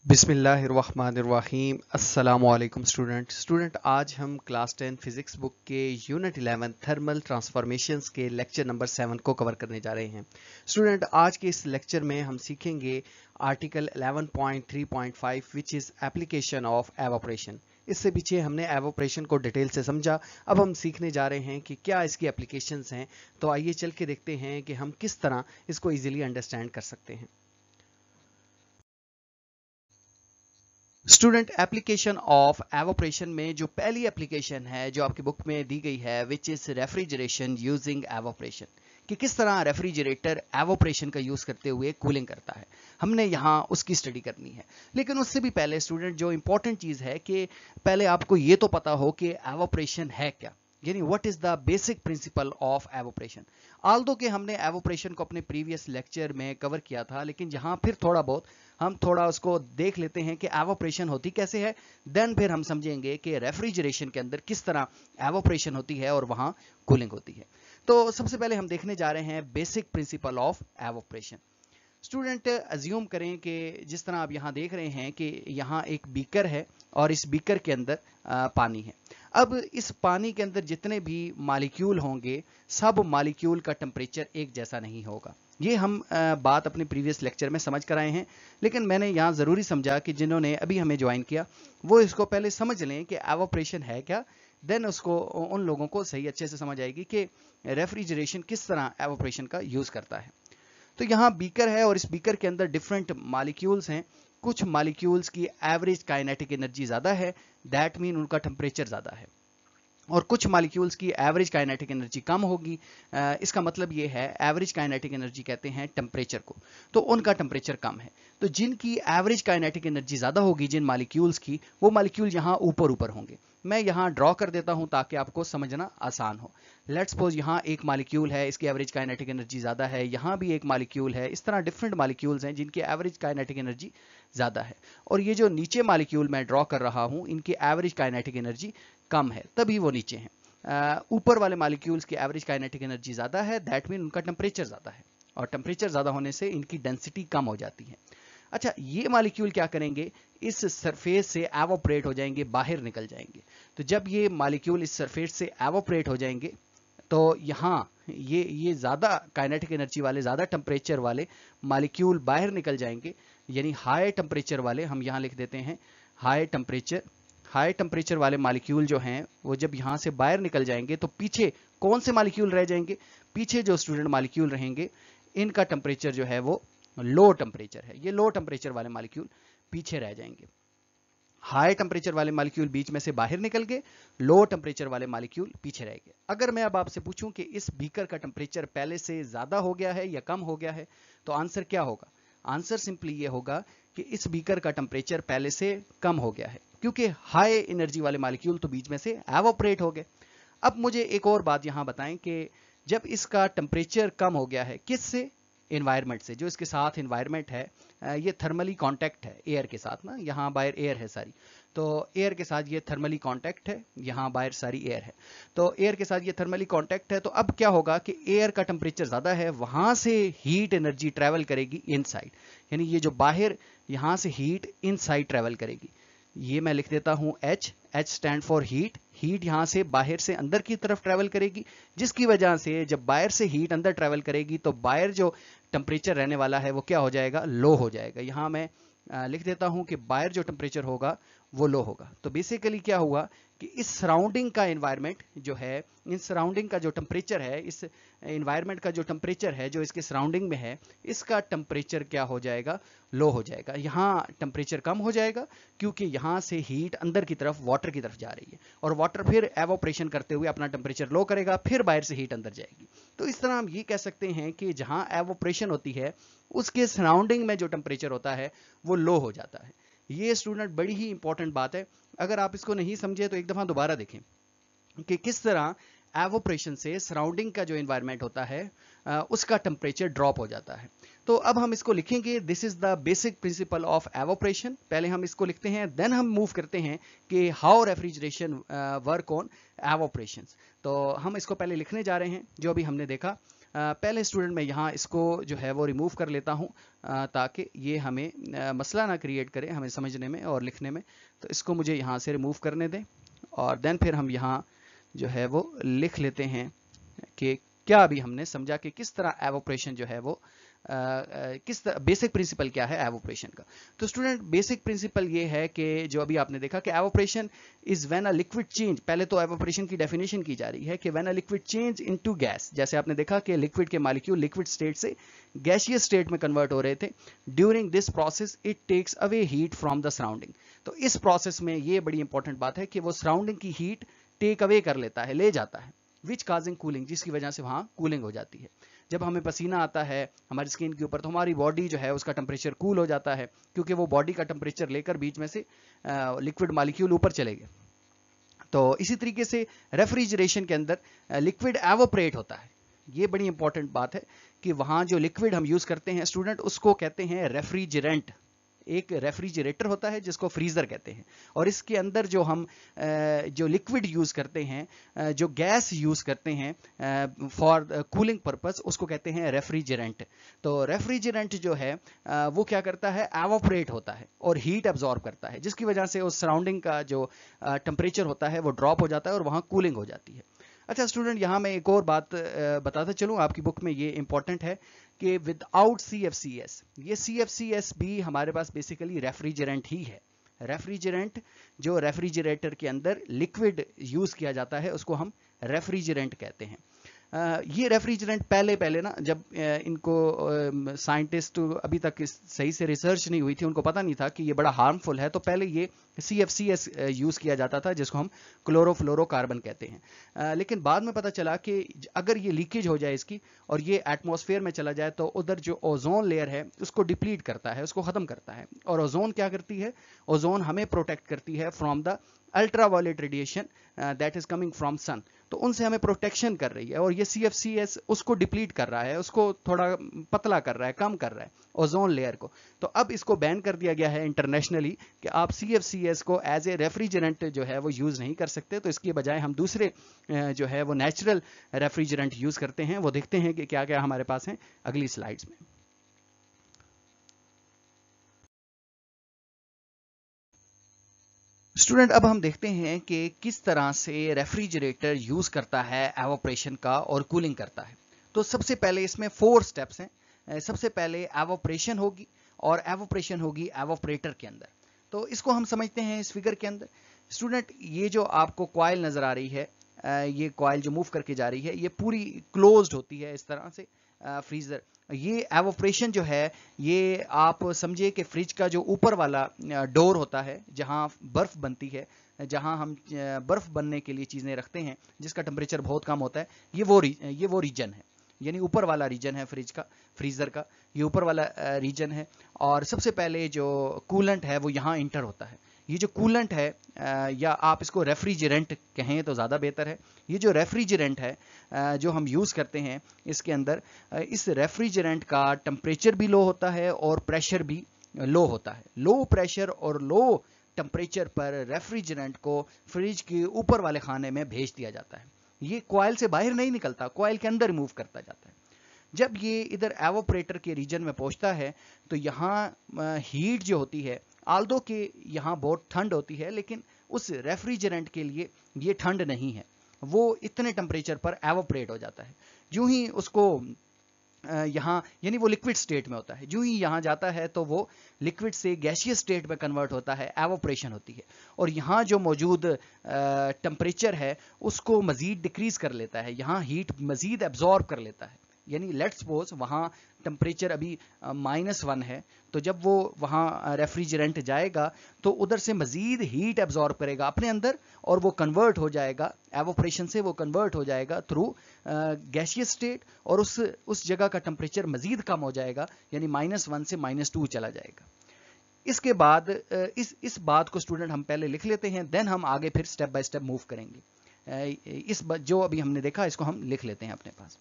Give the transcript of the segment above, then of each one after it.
बिस्मिल्लाहिर्रहमानिर्रहीम अस्सलामुअलैकुम स्टूडेंट आज हम क्लास 10 फिजिक्स बुक के यूनिट 11 थर्मल ट्रांसफॉर्मेशंस के लेक्चर नंबर 7 को कवर करने जा रहे हैं। स्टूडेंट आज के इस लेक्चर में हम सीखेंगे article 11.3.5 which is application of evaporation. इससे पीछे हमने एवोपरेशन को डिटेल से समझा, अब हम सीखने जा रहे हैं कि क्या इसकी एप्लीकेशंस हैं। तो आइए चल के देखते हैं कि हम किस तरह इसको ईजिली अंडरस्टैंड कर सकते हैं। स्टूडेंट, एप्लीकेशन ऑफ एवोपरेशन में जो पहली एप्लीकेशन है जो आपकी बुक में दी गई है which is refrigeration using evaporation, कि किस तरह रेफ्रिजरेटर एवोपरेशन का यूज करते हुए कूलिंग करता है, हमने यहाँ उसकी स्टडी करनी है। लेकिन उससे भी पहले स्टूडेंट जो इंपॉर्टेंट चीज है कि पहले आपको ये तो पता हो कि एवोपरेशन है क्या, यानी what is the basic principle of evaporation. Aldous कि हमने एवोपरेशन को अपने प्रीवियस लेक्चर में कवर किया था, लेकिन यहाँ फिर हम थोड़ा उसको देख लेते हैं कि एवोपरेशन होती कैसे है, देन फिर हम समझेंगे कि रेफ्रिजरेशन के अंदर किस तरह एवोपरेशन होती है और वहां कूलिंग होती है। तो सबसे पहले हम देखने जा रहे हैं basic principle of evaporation. Student, assume करें कि जिस तरह आप यहाँ देख रहे हैं कि यहाँ एक बीकर है और इस बीकर के अंदर पानी है। अब इस पानी के अंदर जितने भी मॉलिक्यूल होंगे, सब मॉलिक्यूल का टेम्परेचर एक जैसा नहीं होगा। ये हम बात अपने प्रीवियस लेक्चर में समझ कर आए हैं, लेकिन मैंने यहाँ ज़रूरी समझा कि जिन्होंने अभी हमें ज्वाइन किया वो इसको पहले समझ लें कि एवोपरेशन है क्या, देन उसको उन लोगों को सही अच्छे से समझ आएगी कि रेफ्रिजरेशन किस तरह एवोपरेशन का यूज़ करता है। तो यहाँ बीकर है और इस बीकर के अंदर डिफरेंट मॉलिक्यूल्स हैं। कुछ मॉलिक्यूल्स की एवरेज काइनेटिक एनर्जी ज़्यादा है, दैट मीन उनका टेम्परेचर ज़्यादा है, और कुछ मॉलिक्यूल्स की एवरेज काइनेटिक एनर्जी कम होगी। इसका मतलब ये है, एवरेज काइनेटिक एनर्जी कहते हैं टेम्परेचर को, तो उनका टेम्परेचर कम है। तो जिनकी एवरेज काइनेटिक एनर्जी ज़्यादा होगी, जिन मॉलिक्यूल्स की, वो मॉलिक्यूल यहाँ ऊपर ऊपर होंगे। मैं यहाँ ड्रॉ कर देता हूँ ताकि आपको समझना आसान हो। लेट्स सपोज यहाँ एक मॉलिक्यूल है, इसकी एवरेज काइनेटिक एनर्जी ज़्यादा है, यहाँ भी एक मॉलिक्यूल है। इस तरह डिफरेंट मॉलिक्यूल्स हैं जिनकी एवरेज काइनेटिक एनर्जी ज़्यादा है, और ये जो नीचे मॉलिक्यूल मैं ड्रॉ कर रहा हूँ इनकी एवरेज काइनेटिक एनर्जी कम है, तभी वो नीचे हैं। ऊपर वाले मॉलिक्यूल्स की एवरेज काइनेटिक एनर्जी ज़्यादा है, दैट मीन उनका टेम्परेचर ज़्यादा है, और टेम्परेचर ज़्यादा होने से इनकी डेंसिटी कम हो जाती है। अच्छा, ये मॉलिक्यूल क्या करेंगे, इस सरफेस से एवोपरेट हो जाएंगे, बाहर निकल जाएंगे। तो जब ये मॉलिक्यूल इस सरफेस से एवोपरेट हो जाएंगे तो यहाँ ये ज़्यादा काइनेटिक एनर्जी वाले, ज़्यादा टेम्परेचर वाले मॉलिक्यूल बाहर निकल जाएंगे, यानी हाई टेम्परेचर वाले, हम यहाँ लिख देते हैं हाई टेम्परेचर वाले मॉलिक्यूल जो हैं वो जब यहाँ से बाहर निकल जाएंगे तो पीछे कौन से मॉलिक्यूल रह जाएंगे, पीछे जो स्टूडेंट मॉलिक्यूल रहेंगे इनका टेम्परेचर जो है वो लो टेम्परेचर है। ये लो टेम्परेचर वाले मॉलिक्यूल पीछे रह जाएंगे। हाई टेम्परेचर वाले मॉलिक्यूल बीच में से बाहर निकल गए, लो टेम्परेचर वाले मॉलिक्यूल पीछे रह गए। अगर मैं अब आपसे पूछूं कि इस बीकर का टेम्परेचर पहले से ज्यादा हो गया है या कम हो गया है, तो आंसर क्या होगा? आंसर सिंपली ये होगा कि इस बीकर का टेम्परेचर पहले से कम हो गया है, क्योंकि हाई एनर्जी वाले मॉलिक्यूल तो बीच में से एवोपरेट हो गए। अब मुझे एक और बात यहां बताएं कि जब इसका टेम्परेचर कम हो गया है, किससे? एनवायरनमेंट से। जो इसके साथ एनवायरनमेंट है, ये थर्मली कांटेक्ट है एयर के साथ ना, यहाँ बाहर एयर है सारी, तो एयर के साथ ये थर्मली कांटेक्ट है, यहाँ बाहर सारी एयर है, तो एयर के साथ ये थर्मली कांटेक्ट है। तो अब क्या होगा कि एयर का टेम्परेचर ज़्यादा है, वहाँ से हीट एनर्जी ट्रैवल करेगी इनसाइड, यानी ये जो बाहर यहाँ से हीट इनसाइड ट्रैवल करेगी। ये मैं लिख देता हूँ H stand for heat. Heat यहाँ से बाहर से अंदर की तरफ ट्रैवल करेगी, जिसकी वजह से जब बाहर से हीट अंदर ट्रैवल करेगी तो बाहर जो टेम्परेचर रहने वाला है वो क्या हो जाएगा? लो हो जाएगा। यहाँ मैं लिख देता हूँ कि बाहर जो टेम्परेचर होगा वो लो होगा। तो बेसिकली क्या हुआ कि इस सराउंडिंग का एनवायरनमेंट जो है, इन सराउंडिंग का जो टेम्परेचर है, इस एनवायरनमेंट का जो टेम्परेचर है जो इसके सराउंडिंग में है, इसका टेम्परेचर क्या हो जाएगा? लो हो जाएगा। यहाँ टेम्परेचर कम हो जाएगा क्योंकि यहाँ से हीट अंदर की तरफ, वाटर की तरफ जा रही है, और वाटर फिर एवोपरेशन करते हुए अपना टेम्परेचर लो करेगा, फिर बाहर से हीट अंदर जाएगी। तो इस तरह हम ये कह सकते हैं कि जहाँ एवोपरेशन होती है उसके सराउंडिंग में जो टेम्परेचर होता है वो लो हो जाता है। ये स्टूडेंट बड़ी ही इंपॉर्टेंट बात है। अगर आप इसको नहीं समझे तो एक दफा दोबारा देखें कि किस तरह एवोपरेशन से सराउंडिंग का जो एनवायरनमेंट होता है उसका टेम्परेचर ड्रॉप हो जाता है। तो अब हम इसको लिखेंगे, this is the basic principle of evaporation. पहले हम इसको लिखते हैं, देन हम मूव करते हैं कि how refrigeration work on evaporation. तो हम इसको पहले लिखने जा रहे हैं जो अभी हमने देखा। पहले स्टूडेंट मैं यहाँ इसको जो है वो रिमूव कर लेता हूँ ताकि ये हमें मसला ना क्रिएट करे हमें समझने में और लिखने में। तो इसको मुझे यहाँ से रिमूव करने दें और देन फिर हम यहाँ जो है वो लिख लेते हैं कि क्या अभी हमने समझा कि किस तरह एवोपरेशन जो है वो किस बेसिक प्रिंसिपल क्या है एवोपरेशन का। तो स्टूडेंट बेसिक प्रिंसिपल ये है कि जो अभी आपने देखा कि evaporation is when a liquid change, पहले तो एवोपरेशन की डेफिनेशन की जा रही है कि when a liquid change into gas, जैसे आपने देखा कि लिक्विड के मॉलिक्यूल लिक्विड स्टेट से गैसियस स्टेट में कन्वर्ट हो रहे थे। During this process it takes away heat from the surrounding. तो इस प्रोसेस में ये बड़ी इंपॉर्टेंट बात है कि वो सराउंडिंग की हीट टेक अवे कर लेता है, ले जाता है, विच काजिंग कूलिंग, जिसकी वजह से वहां कूलिंग हो जाती है। जब हमें पसीना आता है हमारी स्किन के ऊपर तो हमारी बॉडी जो है उसका टेम्परेचर कूल हो जाता है, क्योंकि वो बॉडी का टेम्परेचर लेकर बीच में से लिक्विड मॉलिक्यूल ऊपर चले गए। तो इसी तरीके से रेफ्रिजरेशन के अंदर लिक्विड एवोपरेट होता है। ये बड़ी इंपॉर्टेंट बात है कि वहां जो लिक्विड हम यूज करते हैं स्टूडेंट उसको कहते हैं रेफ्रिजरेंट। एक रेफ्रिजरेटर होता है जिसको फ्रीजर कहते हैं, और इसके अंदर जो हम जो लिक्विड यूज करते हैं, जो गैस यूज करते हैं फॉर कूलिंग पर्पस, उसको कहते हैं रेफ्रिजरेंट। तो रेफ्रिजरेंट जो है वो क्या करता है, एवोपरेट होता है और हीट एब्जॉर्ब करता है, जिसकी वजह से उस सराउंडिंग का जो टेम्परेचर होता है वो ड्रॉप हो जाता है और वहां कूलिंग हो जाती है। अच्छा स्टूडेंट, यहाँ मैं एक और बात बताता चलूँ, आपकी बुक में ये इंपॉर्टेंट है कि विदाउट CFCS, ये CFCS भी हमारे पास बेसिकली रेफ्रिजरेंट ही है। रेफ्रिजरेंट जो रेफ्रिजरेटर के अंदर लिक्विड यूज किया जाता है उसको हम रेफ्रिजरेंट कहते हैं। ये रेफ्रिजरेंट पहले ना जब इनको साइंटिस्ट अभी तक सही से रिसर्च नहीं हुई थी, उनको पता नहीं था कि ये बड़ा हार्मफुल है, तो पहले ये CFCS यूज किया जाता था जिसको हम क्लोरोफ्लोरोकार्बन कहते हैं। लेकिन बाद में पता चला कि अगर ये लीकेज हो जाए इसकी और ये एटमॉस्फेयर में चला जाए तो उधर जो ओजोन लेयर है उसको डिप्लीट करता है, उसको खत्म करता है। और ओजोन क्या करती है, ओजोन हमें प्रोटेक्ट करती है from the ultraviolet radiation that is coming from sun, तो उनसे हमें प्रोटेक्शन कर रही है। और ये CFCS उसको डिप्लीट कर रहा है, उसको थोड़ा पतला कर रहा है, कम कर रहा है ओजोन लेयर को। तो अब इसको बैन कर दिया गया है इंटरनेशनली कि आप CFCS को एज ए रेफ्रिजरेंट जो है वो यूज नहीं कर सकते। तो इसकी बजाय हम दूसरे जो है वो नेचुरल रेफ्रिजरेंट यूज करते हैं। वो देखते हैं कि क्या क्या हमारे पास है अगली स्लाइड्स में। स्टूडेंट, अब हम देखते हैं कि किस तरह से रेफ्रिजरेटर यूज करता है एवोपरेशन का और कूलिंग करता है। तो सबसे पहले इसमें 4 स्टेप्स हैं। सबसे पहले एवोपरेशन होगी और एवोपरेशन होगी एवोपरेटर के अंदर। तो इसको हम समझते हैं इस फिगर के अंदर। स्टूडेंट, ये जो आपको कॉइल नजर आ रही है, ये कॉइल जो मूव करके जा रही है, ये पूरी क्लोज्ड होती है इस तरह से फ्रीजर। ये एवोपरेशन जो है ये आप समझिए कि फ्रिज का जो ऊपर वाला डोर होता है जहां बर्फ बनती है, जहां हम बर्फ बनने के लिए चीजें रखते हैं जिसका टेम्परेचर बहुत कम होता है, ये वो रीजन है, यानी ऊपर वाला रीजन है फ्रीजर का ये ऊपर वाला रीजन है। और सबसे पहले जो कूलेंट है वो यहाँ इंटर होता है। ये जो कूलेंट है या आप इसको रेफ्रिजरेंट कहें तो ज़्यादा बेहतर है। ये जो रेफ्रिजरेंट है जो हम यूज़ करते हैं इसके अंदर, इस रेफ्रिजरेंट का टेम्परेचर भी लो होता है और प्रेशर भी लो होता है। लो प्रेशर और लो टेम्परेचर पर रेफ्रिजरेंट को फ्रिज के ऊपर वाले खाने में भेज दिया जाता है। ये कॉइल से बाहर नहीं निकलता, कॉइल के अंदर मूव करता जाता है। जब ये इधर एवोपरेटर के रीजन में पहुंचता है तो यहाँ हीट जो होती है, आल्दो के यहाँ बहुत ठंड होती है, लेकिन उस रेफ्रिजरेंट के लिए ये ठंड नहीं है, वो इतने टेम्परेचर पर एवोपरेट हो जाता है। यूं ही उसको यहाँ, यानी वो लिक्विड स्टेट में होता है, जो ही यहाँ जाता है तो वो लिक्विड से गैसियस स्टेट में कन्वर्ट होता है, एवोपरेशन होती है। और यहाँ जो मौजूद टेम्परेचर है उसको मजीद डिक्रीज कर लेता है, यहाँ हीट मजीद एब्जॉर्ब कर लेता है। यानी लेट्स सपोज वहाँ टेम्परेचर अभी -1 है, तो जब वो वहाँ रेफ्रिजरेंट जाएगा तो उधर से मजीद हीट एब्जॉर्ब करेगा अपने अंदर और वो कन्वर्ट हो जाएगा, एवोपरेशन से वो कन्वर्ट हो जाएगा थ्रू गैसियस स्टेट, और उस जगह का टेम्परेचर मजीद कम हो जाएगा, यानी -1 से -2 चला जाएगा। इसके बाद इस बात को स्टूडेंट हम पहले लिख लेते हैं, देन हम आगे फिर स्टेप बाय स्टेप मूव करेंगे। जो अभी हमने देखा इसको हम लिख लेते हैं अपने पास।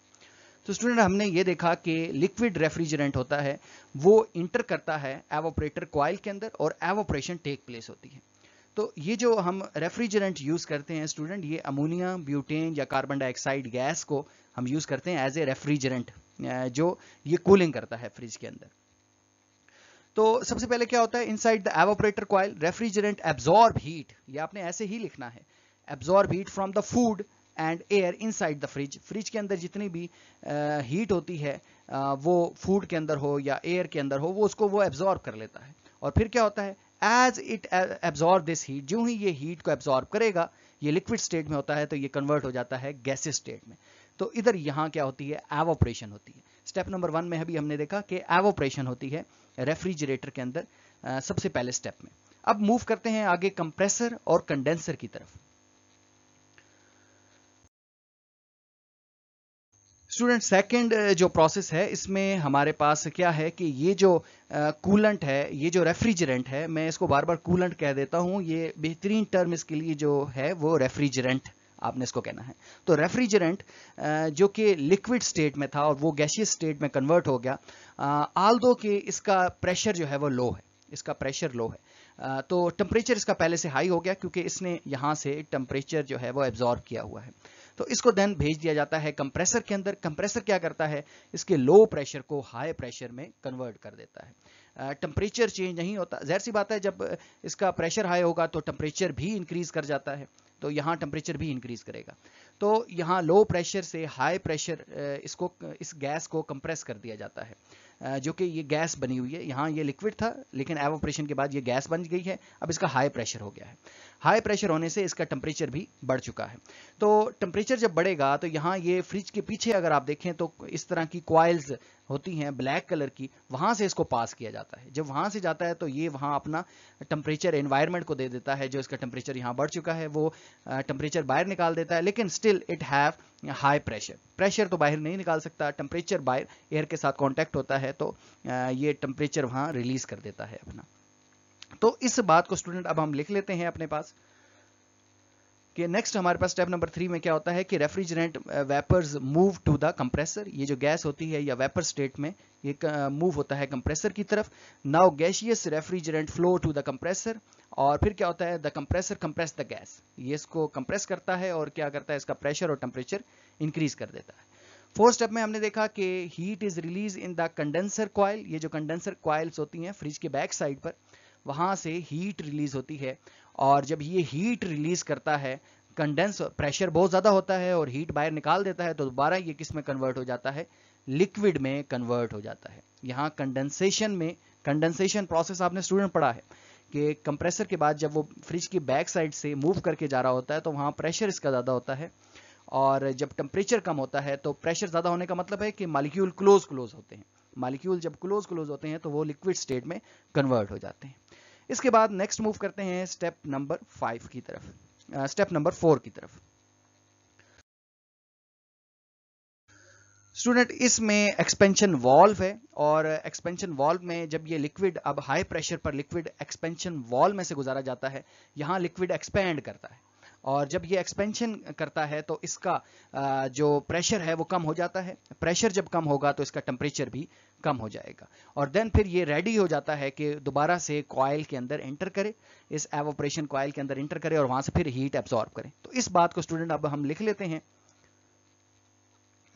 तो स्टूडेंट, हमने ये देखा कि लिक्विड रेफ्रिजरेंट होता है, वो इंटर करता है एवोपरेटर कॉइल के अंदर और एवोपरेशन टेक प्लेस होती है। तो ये जो हम रेफ्रिजरेंट यूज करते हैं स्टूडेंट, ये अमोनिया, ब्यूटेन या कार्बन डाइऑक्साइड गैस को हम यूज करते हैं एज ए रेफ्रिजरेंट, जो ये कूलिंग करता है फ्रिज के अंदर। तो सबसे पहले क्या होता है, inside the evaporator coil refrigerant absorb heat, ये आपने ऐसे ही लिखना है, absorb heat from the food and air inside the fridge. Fridge के अंदर जितनी भी हीट होती है, वो फूड के अंदर हो या एयर के अंदर हो, वो उसको वो एब्जॉर्ब कर लेता है। और फिर क्या होता है, as it absorb this heat, जो ही ये हीट को एब्जॉर्ब करेगा, ये लिक्विड स्टेट में होता है तो ये कन्वर्ट हो जाता है गैसेस स्टेट में। तो इधर यहाँ क्या होती है, एवोपरेशन होती है। स्टेप नंबर 1 में अभी हमने देखा कि एवोपरेशन होती है रेफ्रिजरेटर के अंदर सबसे पहले स्टेप में। अब मूव करते हैं आगे कंप्रेसर और कंडेंसर की तरफ। स्टूडेंट सेकंड जो प्रोसेस है, इसमें हमारे पास क्या है कि ये जो कूलेंट है, ये जो रेफ्रिजरेंट है, मैं इसको बार बार कूलेंट कह देता हूं, ये बेहतरीन टर्म इसके लिए जो है वो रेफ्रिजरेंट आपने इसको कहना है। तो रेफ्रिजरेंट जो कि लिक्विड स्टेट में था और वो गैसियस स्टेट में कन्वर्ट हो गया, आल्दो कि इसका प्रेशर जो है वो लो है, इसका प्रेशर लो है, तो टेम्परेचर इसका पहले से हाई हो गया क्योंकि इसने यहाँ से टेम्परेचर जो है वो एब्जॉर्ब किया हुआ है। तो इसको देन भेज दिया जाता है कंप्रेसर के अंदर। कंप्रेसर क्या करता है, इसके लो प्रेशर को हाई प्रेशर में कन्वर्ट कर देता है। टेम्परेचर चेंज नहीं होता, जाहिर सी बात है जब इसका प्रेशर हाई होगा तो टेम्परेचर भी इंक्रीज कर जाता है, तो यहाँ टेम्परेचर भी इंक्रीज करेगा। तो यहाँ लो प्रेशर से हाई प्रेशर इसको, इस गैस को कंप्रेस कर दिया जाता है, जो कि ये गैस बनी हुई है। यहाँ ये लिक्विड था लेकिन एवोपरेशन के बाद ये गैस बन गई है, अब इसका हाई प्रेशर हो गया है। हाई प्रेशर होने से इसका टेम्परेचर भी बढ़ चुका है। तो टेम्परेचर जब बढ़ेगा तो यहाँ ये फ्रिज के पीछे अगर आप देखें तो इस तरह की कॉइल्स होती हैं ब्लैक कलर की, वहां से इसको पास किया जाता है। जब वहां से जाता है तो ये वहां अपना टेम्परेचर एनवायरनमेंट को दे देता है, जो इसका टेम्परेचर यहाँ बढ़ चुका है वो टेम्परेचर बाहर निकाल देता है, लेकिन still it have high pressure. Pressure तो बाहर नहीं निकाल सकता, टेम्परेचर बाहर एयर के साथ कांटेक्ट होता है तो ये टेम्परेचर वहां रिलीज कर देता है अपना। तो इस बात को स्टूडेंट अब हम लिख लेते हैं अपने पास कि नेक्स्ट हमारे पास स्टेप नंबर 3 में क्या होता है कि refrigerant vapours move to the compressor. ये जो गैस होती है या वेपर स्टेट में ये मूव होता है कंप्रेसर की तरफ। Now gaseous refrigerant flow to the compressor, और फिर क्या होता है, the compressor compress the gas, ये इसको कंप्रेस करता है और क्या करता है, इसका प्रेशर और टेम्परेचर इंक्रीज कर देता है। 4th स्टेप में हमने देखा कि heat is release in the condenser coil. ये जो कंडेंसर कॉइल्स होती हैं फ्रिज के बैक साइड पर, वहां से हीट रिलीज होती है, और जब ये हीट रिलीज करता है, कंडेंस प्रेशर बहुत ज्यादा होता है और हीट बाहर निकाल देता है, तो दोबारा ये किस में कन्वर्ट हो जाता है, लिक्विड में कन्वर्ट हो जाता है। यहाँ कंडेंसेशन में, कंडेंसेशन प्रोसेस आपने स्टूडेंट पढ़ा है कि कंप्रेसर के बाद जब वो फ्रिज की बैक साइड से मूव करके जा रहा होता है तो वहां प्रेशर इसका ज्यादा होता है, और जब टेम्परेचर कम होता है तो प्रेशर ज्यादा होने का मतलब है कि मॉलिक्यूल क्लोज क्लोज होते हैं। मॉलिक्यूल जब क्लोज क्लोज होते हैं तो वो लिक्विड स्टेट में कन्वर्ट हो जाते हैं। इसके बाद नेक्स्ट मूव करते हैं स्टेप नंबर 5 की तरफ, स्टेप नंबर 4 की तरफ। स्टूडेंट इसमें एक्सपेंशन वॉल्व है, और एक्सपेंशन वॉल्व में जब ये लिक्विड अब हाई प्रेशर पर लिक्विड एक्सपेंशन वॉल्व में से गुजारा जाता है, यहाँ लिक्विड एक्सपेंड करता है, और जब ये एक्सपेंशन करता है तो इसका जो प्रेशर है वो कम हो जाता है। प्रेशर जब कम होगा तो इसका टेम्परेचर भी कम हो जाएगा, और देन फिर ये रेडी हो जाता है कि दोबारा से कॉइल के अंदर एंटर करे, इस एवोपरेशन कॉइल के अंदर एंटर करे और वहां से फिर हीट एब्सॉर्ब करे। तो इस बात को स्टूडेंट अब हम लिख लेते हैं।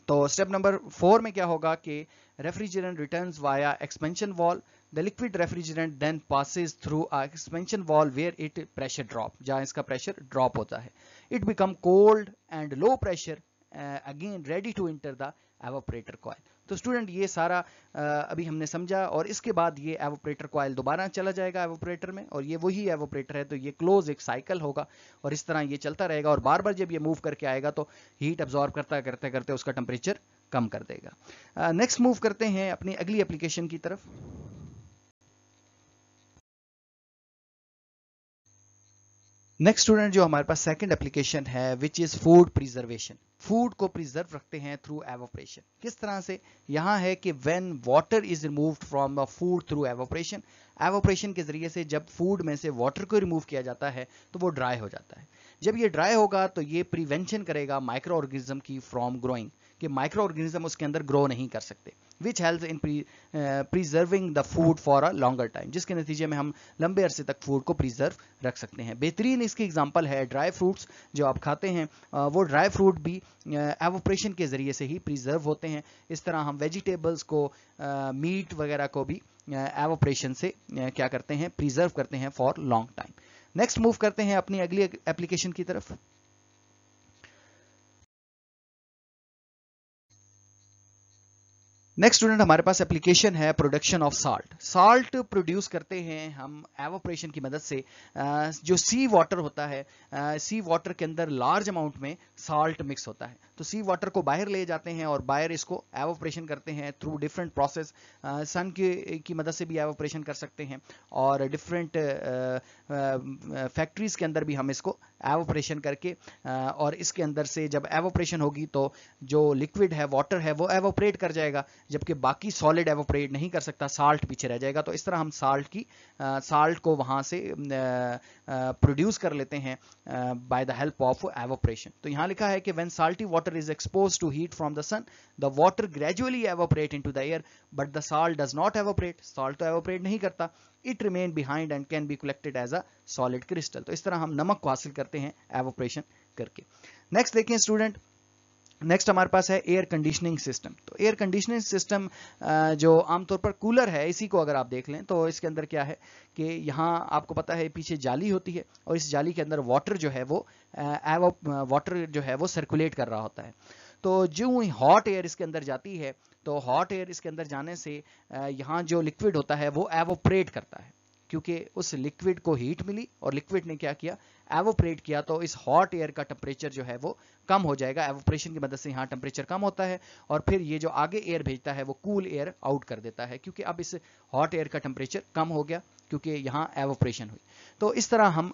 तो स्टेप नंबर 4 में क्या होगा कि refrigerant returns via expansion valve, the liquid refrigerant then passes through a expansion valve where it pressure drop, जहां इसका प्रेशर ड्रॉप होता है। It become cold and low pressure again ready to enter the evaporator coil. तो student ये सारा अभी हमने समझा, और इसके बाद ये एवोपरेटर कॉइल दोबारा चला जाएगा एवोपरेटर में, और ये वही एवोपरेटर है तो ये क्लोज एक साइकिल होगा, और इस तरह ये चलता रहेगा, और बार बार जब ये मूव करके आएगा तो हीट एब्जॉर्ब करता करते करते उसका टेम्परेचर कम कर देगा। नेक्स्ट मूव करते हैं अपनी अगली एप्लीकेशन की तरफ। नेक्स्ट स्टूडेंट जो हमारे पास सेकंड एप्लीकेशन है which is food preservation. Food को प्रिजर्व रखते हैं थ्रू एवोपरेशन। किस तरह से, यहाँ है कि when water is removed from the food through evaporation, evaporation के जरिए से जब फूड में से वाटर को रिमूव किया जाता है तो वो ड्राई हो जाता है। जब ये ड्राई होगा तो ये प्रिवेंशन करेगा माइक्रो ऑर्गेनिज्म की फ्रॉम ग्रोइंग, कि माइक्रो ऑर्गेनिज्म उसके अंदर ग्रो नहीं कर सकते। Which helps in preserving the food for a longer time, जिसके नतीजे में हम लंबे अरसे तक फूड को प्रिजर्व रख सकते हैं। बेहतरीन इसकी एग्जांपल है ड्राई फ्रूट्स जो आप खाते हैं, वो ड्राई फ्रूट भी एवोपरेशन के ज़रिए से ही प्रिजर्व होते हैं। इस तरह हम वेजिटेबल्स को, मीट वगैरह को भी एवोपरेशन से क्या करते हैं, प्रिजर्व करते हैं for long time. Next move करते हैं अपनी अगली एप्लीकेशन की तरफ। नेक्स्ट स्टूडेंट हमारे पास एप्लीकेशन है production of salt. Salt produce करते हैं हम एवोपरेशन की मदद से। जो सी वाटर होता है, सी वाटर के अंदर लार्ज अमाउंट में साल्ट मिक्स होता है, तो सी वाटर को बाहर ले जाते हैं और बाहर इसको एवोपरेशन करते हैं थ्रू डिफरेंट प्रोसेस। सन की मदद से भी एवोपरेशन कर सकते हैं और डिफरेंट फैक्ट्रीज के अंदर भी हम इसको एवोपरेशन करके और इसके अंदर से जब एवोपरेशन होगी तो जो लिक्विड है, वाटर है, वो एवोपरेट कर जाएगा, जबकि बाकी सॉलिड एवोपरेट नहीं कर सकता, साल्ट पीछे रह जाएगा। तो इस तरह हम साल्ट को वहां से प्रोड्यूस कर लेते हैं by the help of evaporation. तो यहां लिखा है कि when salty water is exposed to heat from the sun, the water gradually evaporate into the air, but the salt does not evaporate. Salt तो एवोपरेट नहीं करता, it remain behind and can be collected as a solid crystal. तो इस तरह हम नमक को हासिल करते हैं एवोपरेशन करके। नेक्स्ट देखें स्टूडेंट, नेक्स्ट हमारे पास है एयर कंडीशनिंग सिस्टम। तो एयर कंडीशनिंग सिस्टम जो आमतौर पर कूलर है, इसी को अगर आप देख लें तो इसके अंदर क्या है कि यहाँ आपको पता है पीछे जाली होती है और इस जाली के अंदर वाटर जो है वो वाटर जो है वो सर्कुलेट कर रहा होता है। तो जो ही हॉट एयर इसके अंदर जाती है, तो हॉट एयर इसके अंदर जाने से यहाँ जो लिक्विड होता है वो एवोपरेट करता है, क्योंकि उस लिक्विड को हीट मिली और लिक्विड ने क्या किया, एवोपरेट किया। तो इस हॉट एयर का टेम्परेचर जो है वो कम हो जाएगा, एवोपरेशन की मदद से यहाँ टेम्परेचर कम होता है और फिर ये जो आगे एयर भेजता है वो कूल एयर आउट कर देता है, क्योंकि अब इस हॉट एयर का टेम्परेचर कम हो गया क्योंकि यहाँ एवोपरेशन हुई। तो इस तरह हम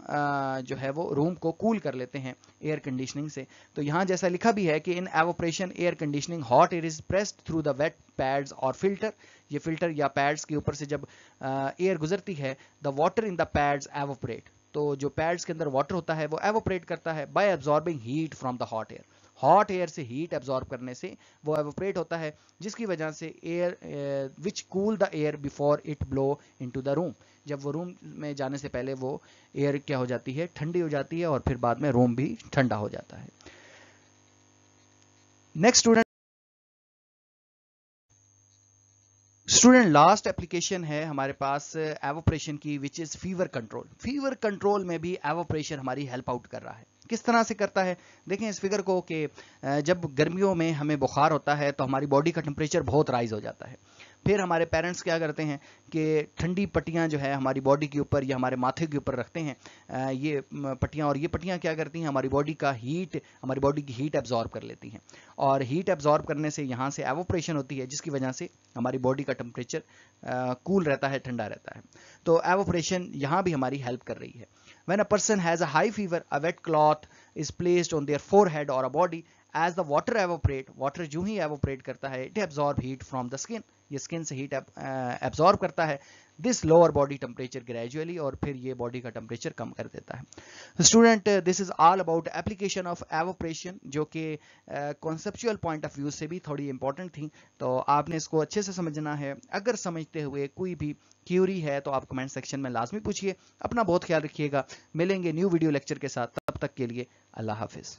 जो है वो रूम को कूल कर लेते हैं एयर कंडीशनिंग से। तो यहाँ जैसा लिखा भी है कि in evaporation air conditioning hot air is pressed through the wet pads और फिल्टर। ये फिल्टर या पैड्स के ऊपर से जब एयर गुजरती है, the water in the pads evaporate. तो जो पैड्स के अंदर वाटर होता है वो एवोपरेट करता है bye absorbing heat from the hot air. Hot air से हीट एब्जॉर्ब करने से वो एवोपरेट होता है, जिसकी वजह से air which cool the air before it blow into the room. जब वो रूम में जाने से पहले वो एयर क्या हो जाती है, ठंडी हो जाती है और फिर बाद में रूम भी ठंडा हो जाता है। नेक्स्ट स्टूडेंट लास्ट एप्लीकेशन है हमारे पास एवोपरेशन की, which is fever control. Fever control में भी एवोपरेशन हमारी हेल्प आउट कर रहा है। किस तरह से करता है, देखें इस फिगर को कि जब गर्मियों में हमें बुखार होता है तो हमारी बॉडी का टेम्परेचर बहुत राइज हो जाता है। फिर हमारे पेरेंट्स क्या करते हैं कि ठंडी पट्टियां जो है हमारी बॉडी के ऊपर या हमारे माथे के ऊपर रखते हैं ये पट्टियां, और ये पट्टियां क्या करती हैं, हमारी बॉडी की हीट एब्जॉर्ब कर लेती हैं और हीट एब्जॉर्ब करने से यहाँ से एवोपरेशन होती है, जिसकी वजह से हमारी बॉडी का टेम्परेचर कूल रहता है, ठंडा रहता है। तो एवोपरेशन यहाँ भी हमारी हेल्प कर रही है। When a person has a high fever, a wet cloth is placed on their forehead or a body. As the water evaporate, water जो ही evaporate करता है, it absorb heat from the skin. ये skin से heat absorb करता है, this lower body temperature gradually, और फिर ये बॉडी का टेम्परेचर कम कर देता है। Student this is all about application of evaporation, जो कि कॉन्सेप्चुअल पॉइंट ऑफ व्यू से भी थोड़ी इंपॉर्टेंट थी, तो आपने इसको अच्छे से समझना है। अगर समझते हुए कोई भी क्यूरी है तो आप कमेंट सेक्शन में लाजमी पूछिए। अपना बहुत ख्याल रखिएगा, मिलेंगे न्यू वीडियो लेक्चर के साथ, तब तक के लिए अल्लाह हाफिज।